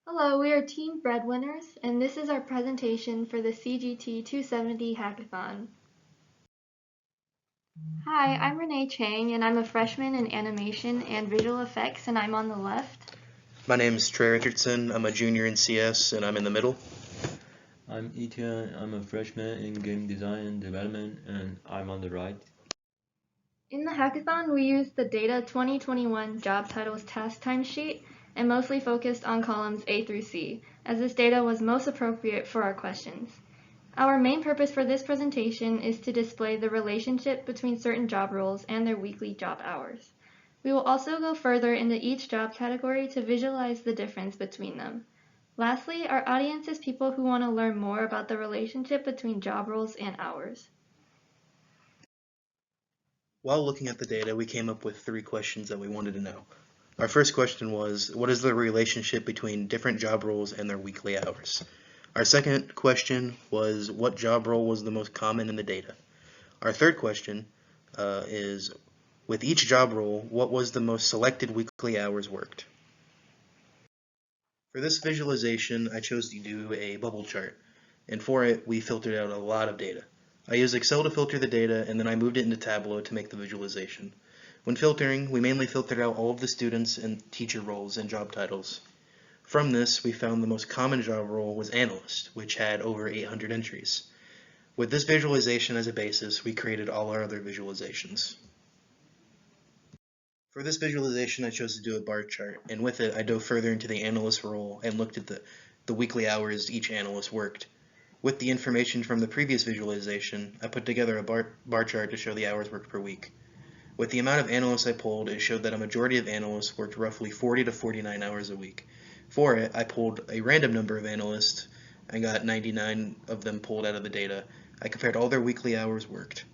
Hello, we are Team Breadwinners, and this is our presentation for the CGT 270 Hackathon. Hi, I'm Renee Chang, and I'm a freshman in animation and visual effects, and I'm on the left. My name is Trey Richardson. I'm a junior in CS, and I'm in the middle. I'm Etienne. I'm a freshman in game design and development, and I'm on the right. In the hackathon, we used the Data 2021 Job Titles Task Time Sheet and mostly focused on columns A through C, as this data was most appropriate for our questions. Our main purpose for this presentation is to display the relationship between certain job roles and their weekly job hours. We will also go further into each job category to visualize the difference between them. Lastly, our audience is people who want to learn more about the relationship between job roles and hours. While looking at the data, we came up with 3 questions that we wanted to know. Our first question was, what is the relationship between different job roles and their weekly hours? Our second question was, what job role was the most common in the data? Our third question is, with each job role, what was the most selected weekly hours worked? For this visualization, I chose to do a bubble chart, and for it, we filtered out a lot of data. I used Excel to filter the data, and then I moved it into Tableau to make the visualization. When filtering, we mainly filtered out all of the students and teacher roles and job titles. From this, we found the most common job role was analyst, which had over 800 entries. With this visualization as a basis, we created all our other visualizations. For this visualization, I chose to do a bar chart, and with it, I dove further into the analyst role and looked at the weekly hours each analyst worked. With the information from the previous visualization, I put together a bar chart to show the hours worked per week. With the amount of analysts I pulled, it showed that a majority of analysts worked roughly 40 to 49 hours a week. For it, I pulled a random number of analysts and got 99 of them pulled out of the data. I compared all their weekly hours worked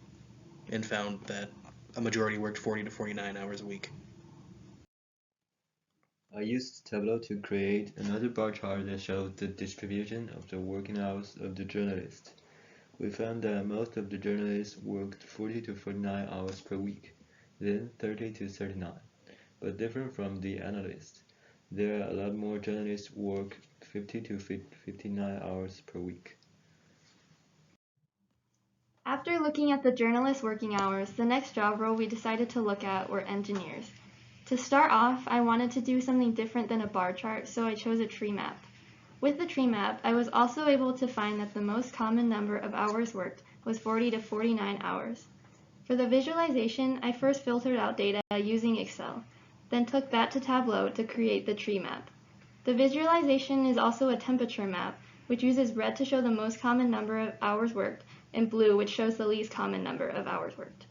and found that a majority worked 40 to 49 hours a week. I used Tableau to create another bar chart that showed the distribution of the working hours of the journalists. We found that most of the journalists worked 40 to 49 hours per week, then 30 to 39. But different from the analysts, there are a lot more journalists work 50 to 59 hours per week. After looking at the journalist working hours, the next job role we decided to look at were engineers. To start off, I wanted to do something different than a bar chart, so I chose a tree map. With the tree map, I was also able to find that the most common number of hours worked was 40 to 49 hours. For the visualization, I first filtered out data using Excel, then took that to Tableau to create the tree map. The visualization is also a temperature map, which uses red to show the most common number of hours worked and blue, which shows the least common number of hours worked.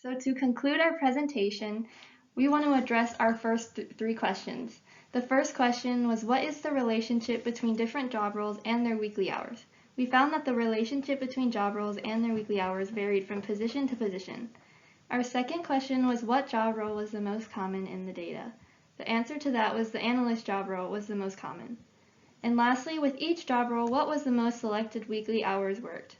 So to conclude our presentation, we want to address our first 3 questions. The first question was, what is the relationship between different job roles and their weekly hours? We found that the relationship between job roles and their weekly hours varied from position to position. Our second question was, what job role was the most common in the data? The answer to that was the analyst job role was the most common. And lastly, with each job role, what was the most selected weekly hours worked?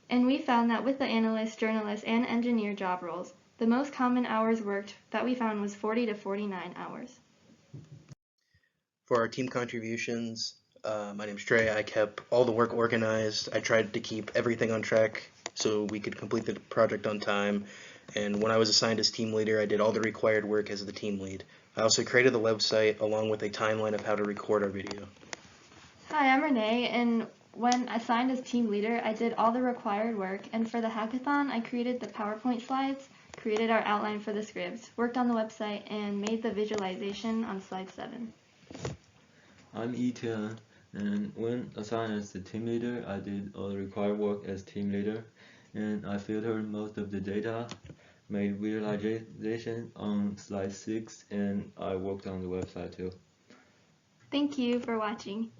And we found that with the analyst, journalist, and engineer job roles, the most common hours worked that we found was 40 to 49 hours. For our team contributions, my name's Trey. I kept all the work organized. I tried to keep everything on track so we could complete the project on time. And when I was assigned as team leader, I did all the required work as the team lead. I also created the website along with a timeline of how to record our video. Hi, I'm Renee, and when assigned as team leader, I did all the required work, and for the hackathon, I created the PowerPoint slides, created our outline for the scripts, worked on the website, and made the visualization on slide 7. I'm Etienne, and when assigned as the team leader, I did all the required work as team leader, and I filtered most of the data, made visualization on slide 6, and I worked on the website too. Thank you for watching.